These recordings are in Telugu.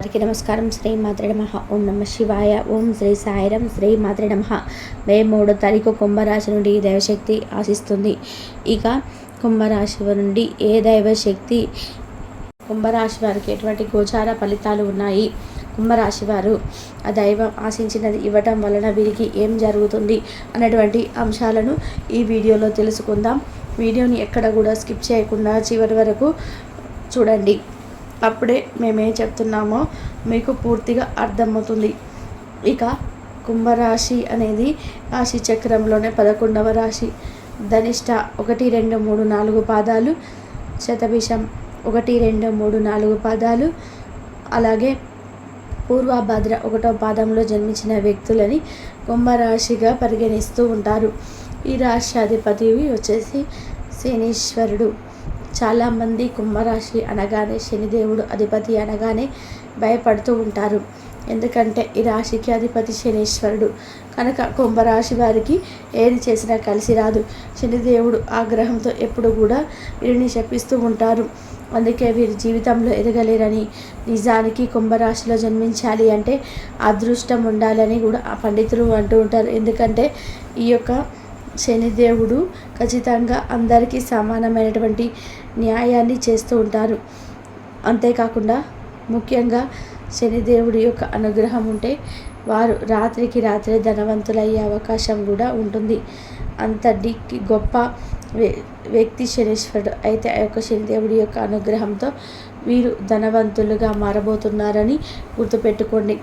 అందరికీ నమస్కారం. శ్రీ మాత్రే నమః. ఓం నమ శివాయ. ఓం శ్రీ సాయిరం. శ్రీ మాత్రే నమః. మే 3వ తారీఖు కుంభరాశి నుండి దైవశక్తి ఆశిస్తుంది. ఇక కుంభరాశి నుండి ఏ దైవశక్తి కుంభరాశి వారికి ఎటువంటి గోచార ఫలితాలు ఉన్నాయి, కుంభరాశి వారు ఆ దైవం ఆశించినది ఇవ్వటం వలన వీరికి ఏం జరుగుతుంది అనేటువంటి అంశాలను ఈ వీడియోలో తెలుసుకుందాం. వీడియోని ఎక్కడ కూడా స్కిప్ చేయకుండా చివరి వరకు చూడండి. అప్పుడే మేమేం చెప్తున్నామో మీకు పూర్తిగా అర్థమవుతుంది. ఇక కుంభరాశి అనేది రాశి చక్రంలోనే 11వ రాశి. ధనిష్ట 1, 2, 3, 4 పాదాలు, శతభిషం 1, 2, 3, 4 పాదాలు, అలాగే పూర్వభద్ర 1వ పాదంలో జన్మించిన వ్యక్తులని కుంభరాశిగా పరిగణిస్తూ ఉంటారు. ఈ రాశి అధిపతి వచ్చేసి శనీశ్వరుడు. చాలామంది కుంభరాశి అనగానే శనిదేవుడు అధిపతి అనగానే భయపడుతూ ఉంటారు. ఎందుకంటే ఈ రాశికి అధిపతి శనీశ్వరుడు కనుక కుంభరాశి వారికి ఏది చేసినా కలిసి రాదు. శనిదేవుడు ఆగ్రహంతో ఎప్పుడు కూడా వీరిని శపిస్తూ ఉంటారు. అందుకే వీరి జీవితంలో ఎదగలేరని, నిజానికి కుంభరాశిలో జన్మించాలి అంటే అదృష్టం ఉండాలని కూడా ఆ పండితులు అంటూ ఉంటారు. ఎందుకంటే ఈ యొక్క శనిదేవుడు ఖచ్చితంగా అందరికీ సమానమైనటువంటి న్యాయాన్ని చేస్తూ ఉంటారు. అంతేకాకుండా ముఖ్యంగా శనిదేవుడి యొక్క అనుగ్రహం ఉంటే వారు రాత్రికి రాత్రే ధనవంతులయ్యే అవకాశం కూడా ఉంటుంది. అంతటి గొప్ప వ్యక్తి శనీశ్వరుడు. అయితే ఆ యొక్క శనిదేవుడి యొక్క అనుగ్రహంతో వీరు ధనవంతులుగా మారబోతున్నారని గుర్తుపెట్టుకోండి.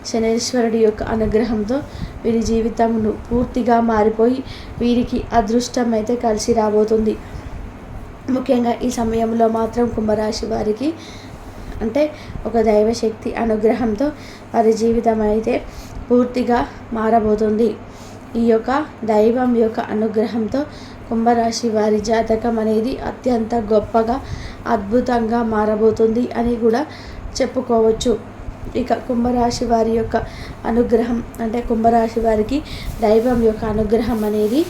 శనీశ్వరుడి యొక్క అనుగ్రహంతో వీరి జీవితమును పూర్తిగా మారిపోయి వీరికి అదృష్టం అయితే కలిసి రాబోతుంది. ముఖ్యంగా ఈ సమయంలో మాత్రం కుంభరాశి వారికి అంటే ఒక దైవశక్తి అనుగ్రహంతో వారి జీవితం అయితే పూర్తిగా మారబోతుంది. ఈ యొక్క దైవం యొక్క అనుగ్రహంతో కుంభరాశి వారి జాతకం అనేది అత్యంత గొప్పగా అద్భుతంగా మారబోతుంది అని కూడా చెప్పుకోవచ్చు. ఇక కుంభరాశి వారి యొక్క అనుగ్రహం అంటే కుంభరాశి వారికి దైవం యొక్క అనుగ్రహం అనేది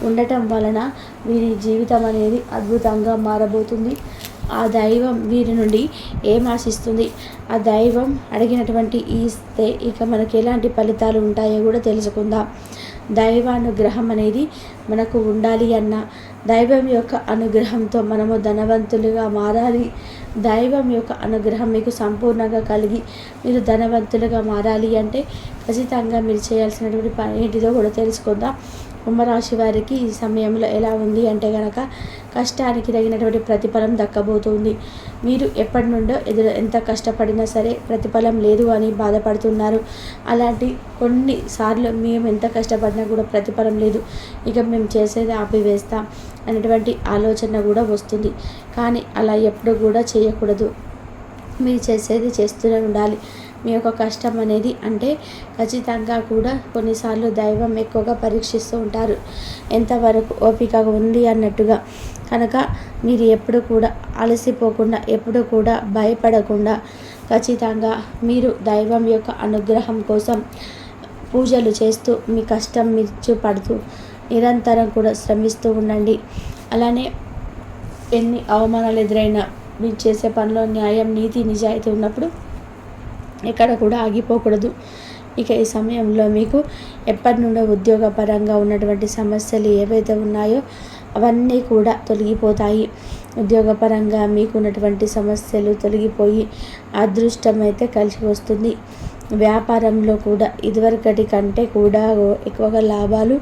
ఉండటం వలన వీరి జీవితం అనేది అద్భుతంగా మారబోతుంది. ఆ దైవం వీరి నుండి ఏం ఆశిస్తుంది, ఆ దైవం అడిగినటువంటి ఇస్తే ఇక మనకి ఎలాంటి ఫలితాలు ఉంటాయో కూడా తెలుసుకుందాం. దైవానుగ్రహం అనేది మనకు ఉండాలి అన్న, దైవం యొక్క అనుగ్రహంతో మనము ధనవంతులుగా మారాలి, దైవం యొక్క అనుగ్రహం మీకు సంపూర్ణంగా కలిగి మీరు ధనవంతులుగా మారాలి అంటే ఖచ్చితంగా మీరు చేయాల్సినటువంటి పని ఏంటిదో కూడా తెలుసుకుందాం. కుంభరాశి వారికి ఈ సమయంలో ఎలా ఉంది అంటే కనుక కష్టానికి తగినటువంటి ప్రతిఫలం దక్కబోతుంది. మీరు ఎప్పటి నుండో ఎంత కష్టపడినా సరే ప్రతిఫలం లేదు అని బాధపడుతున్నారు. అలాంటి కొన్నిసార్లు మేము ఎంత కష్టపడినా కూడా ప్రతిఫలం లేదు, ఇక మేము చేసేది ఆపివేస్తాం అనేటువంటి ఆలోచన కూడా వస్తుంది. కానీ అలా ఎప్పుడు కూడా చేయకూడదు. మీరు చేసేది చేస్తూనే ఉండాలి. మీ యొక్క కష్టం అనేది అంటే ఖచ్చితంగా కూడా కొన్నిసార్లు దైవం ఎక్కువగా పరీక్షిస్తూ ఉంటారు, ఎంతవరకు ఓపిక ఉంది అన్నట్టుగా. కనుక మీరు ఎప్పుడు కూడా అలసిపోకుండా, ఎప్పుడు కూడా భయపడకుండా ఖచ్చితంగా మీరు దైవం యొక్క అనుగ్రహం కోసం పూజలు చేస్తూ మీ కష్టం మీరు పడుతూ నిరంతరం కూడా శ్రమిస్తూ ఉండండి. అలానే ఎన్ని అవమానాలు ఎదురైనా మీరు చేసే పనిలో న్యాయం, నీతి, నిజాయితీ ఉన్నప్పుడు ఎక్కడ కూడా ఆగిపోకూడదు. ఇక ఈ సమయంలో మీకు ఎప్పటి నుండో ఉద్యోగపరంగా ఉన్నటువంటి సమస్యలు ఏవైతే ఉన్నాయో అవన్నీ కూడా తొలగిపోతాయి. ఉద్యోగపరంగా మీకు ఉన్నటువంటి సమస్యలు తొలగిపోయి అదృష్టం అయితే కలిసి వస్తుంది. వ్యాపారంలో కూడా ఇదివరకటి కంటే కూడా ఎక్కువగా లాభాలు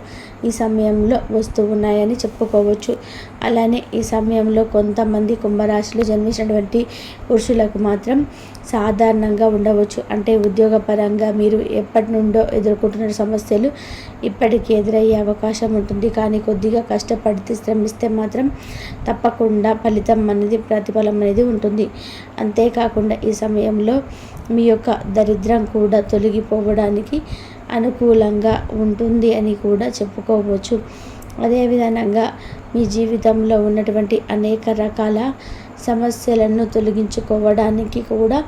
ఈ సమయంలో వస్తూ ఉన్నాయని చెప్పుకోవచ్చు. అలానే ఈ సమయంలో కొంతమంది కుంభరాశిలో జన్మించినటువంటి పురుషులకు మాత్రం సాధారణంగా ఉండవచ్చు. అంటే ఉద్యోగపరంగా మీరు ఎప్పటి నుండో ఎదుర్కొంటున్న సమస్యలు ఇప్పటికీ ఎదురయ్యే అవకాశం ఉంటుంది. కానీ కొద్దిగా కష్టపడితే శ్రమిస్తే మాత్రం తప్పకుండా ఫలితం అనేది, ప్రతిఫలం అనేది ఉంటుంది. అంతేకాకుండా ఈ సమయంలో మీ యొక్క దరిద్రం కూడా తొలగిపోవడానికి అనుకూలంగా ఉంటుంది అని కూడా చెప్పుకోవచ్చు. అదేవిధంగా మీ జీవితంలో ఉన్నటువంటి అనేక రకాల సమస్యలను తొలగించుకోవడానికి కూడా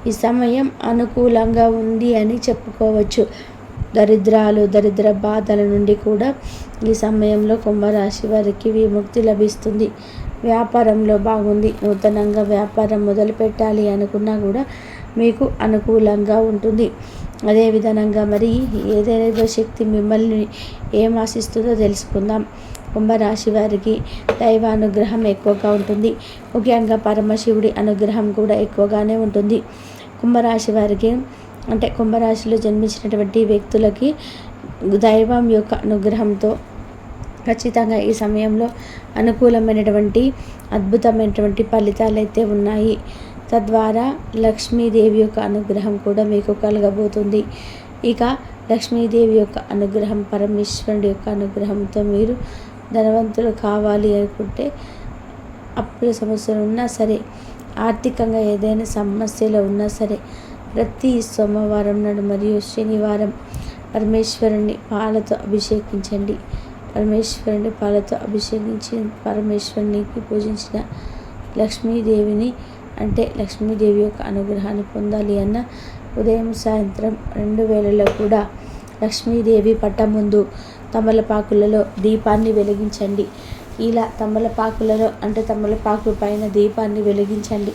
ఈ సమయం అనుకూలంగా ఉంది అని చెప్పుకోవచ్చు. దరిద్ర బాధల నుండి కూడా ఈ సమయంలో కుంభరాశి వారికి విముక్తి లభిస్తుంది. వ్యాపారంలో బాగుంది. నూతనంగా వ్యాపారం మొదలు పెట్టాలి అనుకున్నా కూడా మీకు అనుకూలంగా ఉంటుంది. అదే విధంగా మరి ఏ దైవశక్తి మిమ్మల్ని ఏం ఆశిస్తుందో తెలుసుకుందాం. కుంభరాశి వారికి దైవానుగ్రహం ఎక్కువగా ఉంటుంది. ముఖ్యంగా పరమశివుడి అనుగ్రహం కూడా ఎక్కువగానే ఉంటుంది. కుంభరాశి వారికి అంటే కుంభరాశిలో జన్మించినటువంటి వ్యక్తులకి దైవం యొక్క అనుగ్రహంతో ఖచ్చితంగా ఈ సమయంలో అనుకూలమైనటువంటి అద్భుతమైనటువంటి ఫలితాలు అయితే ఉన్నాయి. తద్వారా లక్ష్మీదేవి యొక్క అనుగ్రహం కూడా మీకు కలగబోతుంది. ఇక లక్ష్మీదేవి యొక్క అనుగ్రహం, పరమేశ్వరుడి యొక్క అనుగ్రహంతో మీరు ధనవంతులు కావాలి అనుకుంటే, అప్పుల సమస్యలు ఉన్నా సరే, ఆర్థికంగా ఏదైనా సమస్యలు ఉన్నా సరే, ప్రతి సోమవారం నాడు మరియు శనివారం పరమేశ్వరుని పాలతో అభిషేకించండి. పరమేశ్వరుని పాలతో అభిషేకించి పరమేశ్వరునికి పూజించిన లక్ష్మీదేవిని అంటే లక్ష్మీదేవి యొక్క అనుగ్రహాన్ని పొందాలి అన్న ఉదయం సాయంత్రం 2 వేళల్లో కూడా లక్ష్మీదేవి పట్టం ముందు తమలపాకులలో దీపాన్ని వెలిగించండి. ఇలా తమలపాకులలో అంటే తమలపాకు పైన దీపాన్ని వెలిగించండి.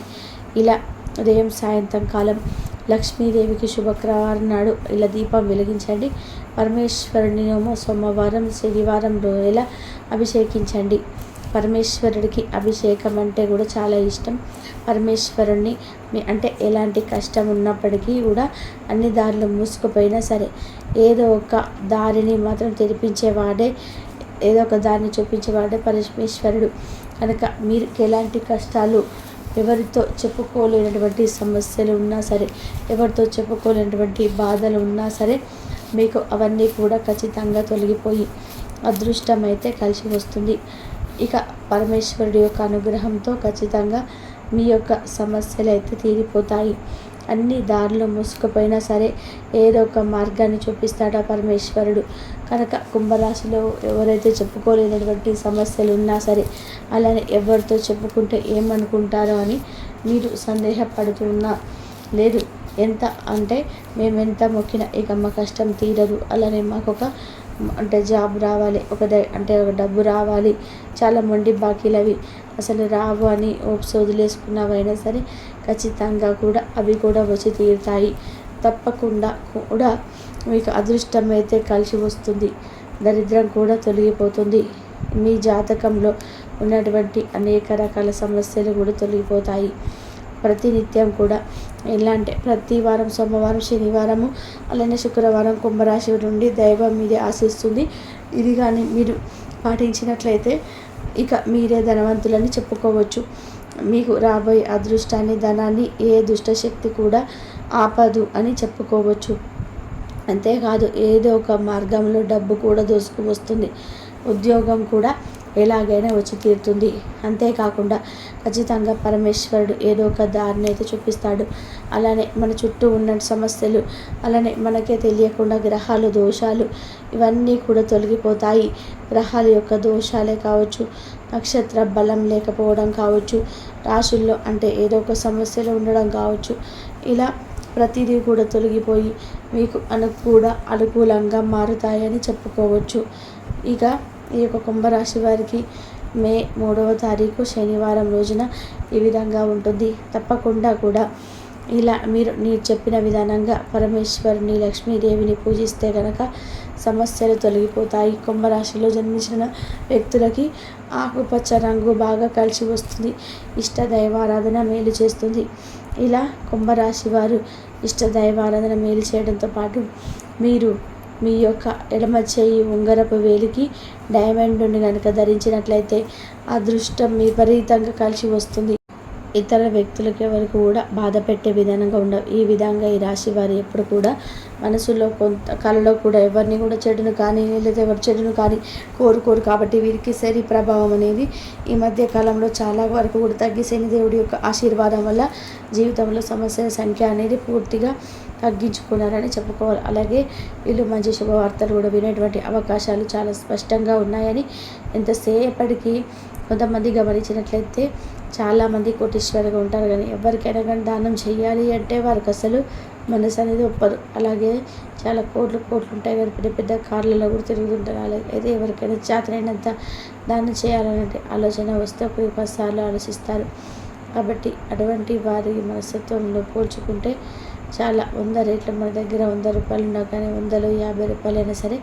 ఇలా ఉదయం సాయంత్రం కాలం లక్ష్మీదేవికి శుభవారం నాడు ఇలా దీపం వెలిగించండి. పరమేశ్వరుని సోమవారం శనివారం రోజుల అభిషేకించండి. పరమేశ్వరుడికి అభిషేకం అంటే కూడా చాలా ఇష్టం. పరమేశ్వరుణ్ణి అంటే ఎలాంటి కష్టం ఉన్నప్పటికీ కూడా అన్ని దారులు మూసుకుపోయినా సరే ఏదో ఒక దారిని మాత్రం తెరిపించేవాడే, ఏదో ఒక దారిని చూపించేవాడే పరమేశ్వరుడు. కనుక మీరు ఎలాంటి కష్టాలు, ఎవరితో చెప్పుకోలేనటువంటి సమస్యలు ఉన్నా సరే, ఎవరితో చెప్పుకోలేనటువంటి బాధలు ఉన్నా సరే మీకు అవన్నీ కూడా ఖచ్చితంగా తొలగిపోయి అదృష్టం అయితే కలిసి వస్తుంది. ఇక పరమేశ్వరుడి యొక్క అనుగ్రహంతో ఖచ్చితంగా మీ యొక్క సమస్యలు అయితే తీరిపోతాయి. అన్ని దారిలో మూసుకుపోయినా సరే ఏదో ఒక మార్గాన్ని చూపిస్తాడు ఆ పరమేశ్వరుడు. కనుక కుంభరాశిలో ఎవరైతే చెప్పుకోలేనటువంటి సమస్యలు ఉన్నా సరే, అలానే ఎవరితో చెప్పుకుంటే ఏమనుకుంటారో అని మీరు సందేహపడుతున్నా, లేదు ఎంత అంటే మేము ఎంత మొక్కినా ఇక మా కష్టం తీరదు, అలానే మాకు ఒక అంటే జాబ్ రావాలి, ఒక డబ్బు రావాలి, చాలా మొండి బాకీలు అవి అసలు రావు అని వదిలేసుకున్నవైనా సరే ఖచ్చితంగా కూడా అవి కూడా వచ్చి తీరుతాయి. తప్పకుండా కూడా మీకు అదృష్టం అయితే కలిసి వస్తుంది. దరిద్రం కూడా తొలగిపోతుంది. మీ జాతకంలో ఉన్నటువంటి అనేక రకాల సమస్యలు కూడా తొలగిపోతాయి. ప్రతినిత్యం కూడా ఎలా అంటే ప్రతి వారం సోమవారం శనివారము అలానే శుక్రవారం కుంభరాశి నుండి దైవం మీదే ఆశిస్తుంది. ఇది కానీ మీరు పాటించినట్లయితే ఇక మీరే ధనవంతులని చెప్పుకోవచ్చు. మీకు రాబోయే అదృష్టాన్ని, ధనాన్ని ఏ దుష్టశక్తి కూడా ఆపదు అని చెప్పుకోవచ్చు. అంతేకాదు ఏదో ఒక మార్గంలో డబ్బు కూడా దోసుకు వస్తుంది. ఉద్యోగం కూడా ఎలాగైనా వచ్చి తీరుతుంది. అంతేకాకుండా ఖచ్చితంగా పరమేశ్వరుడు ఏదో ఒక దారిని అయితే చూపిస్తాడు. అలానే మన చుట్టూ ఉన్న సమస్యలు, అలానే మనకే తెలియకుండా గ్రహాలు దోషాలు ఇవన్నీ కూడా తొలగిపోతాయి. గ్రహాల యొక్క దోషాలే కావచ్చు, నక్షత్ర బలం లేకపోవడం కావచ్చు, రాశుల్లో అంటే ఏదో ఒక సమస్యలు ఉండడం కావచ్చు, ఇలా ప్రతిదీ కూడా తొలగిపోయి మీకు అనుకూలంగా మారుతాయని చెప్పుకోవచ్చు. ఇక ఈ యొక్క కుంభరాశి వారికి మే 3వ తారీఖు శనివారం రోజున ఈ విధంగా ఉంటుంది. తప్పకుండా కూడా ఇలా మీరు చెప్పిన విధానంగా పరమేశ్వరుని లక్ష్మీదేవిని పూజిస్తే కనుక సమస్యలు తొలగిపోతాయి. కుంభరాశిలో జన్మించిన వ్యక్తులకి ఆకుపచ్చ రంగు బాగా కలిసి వస్తుంది. ఇష్ట దైవారాధన మేలు చేస్తుంది. ఇలా కుంభరాశి వారు ఇష్ట దైవారాధన మేలు చేయడంతో పాటు మీరు మీ యొక్క ఎడమ చేయి ఉంగరపు వేలికి డైమండ్ని కనుక ధరించినట్లయితే అదృష్టం విపరీతంగా కలిసి వస్తుంది. ఇతర వ్యక్తులకి ఎవరికి కూడా బాధ పెట్టే విధానంగా ఉండవు. ఈ విధంగా ఈ రాశి వారు ఎప్పుడు కూడా మనసులో కొంత కళలో కూడా ఎవరిని కూడా చెడును కానీ లేదా ఎవరి చెడును కానీ కోరుకోరు. కాబట్టి వీరికి శని ప్రభావం అనేది ఈ మధ్య కాలంలో చాలా వరకు కూడా తగ్గి శని దేవుడి యొక్క ఆశీర్వాదం వల్ల జీవితంలో సమస్యల సంఖ్య అనేది పూర్తిగా తగ్గించుకున్నారని చెప్పుకోవాలి. అలాగే వీళ్ళు మంచి శుభవార్తలు కూడా వినేటువంటి అవకాశాలు చాలా స్పష్టంగా ఉన్నాయని ఎంతసేపటికి కొంతమంది గమనించినట్లయితే చాలామంది కోటీశ్వరుగా ఉంటారు, కానీ ఎవరికైనా కానీ దానం చేయాలి అంటే వారికి అసలు మనసు అనేది ఒప్పదు. అలాగే చాలా కోట్లు ఉంటాయి, కానీ పెద్ద పెద్ద కార్లలో కూడా తిరుగుతుంటారు. అలాగే అయితే ఎవరికైనా చేతనైనంత దానం చేయాలనే ఆలోచన వస్తే 10 సార్లు ఆలోచిస్తారు. కాబట్టి అటువంటి వారి మనస్తత్వంలో పోల్చుకుంటే చాలా 100 రేట్లు మన దగ్గర 100 రూపాయలు ఉన్నా కానీ 100లో 50 రూపాయలైనా సరే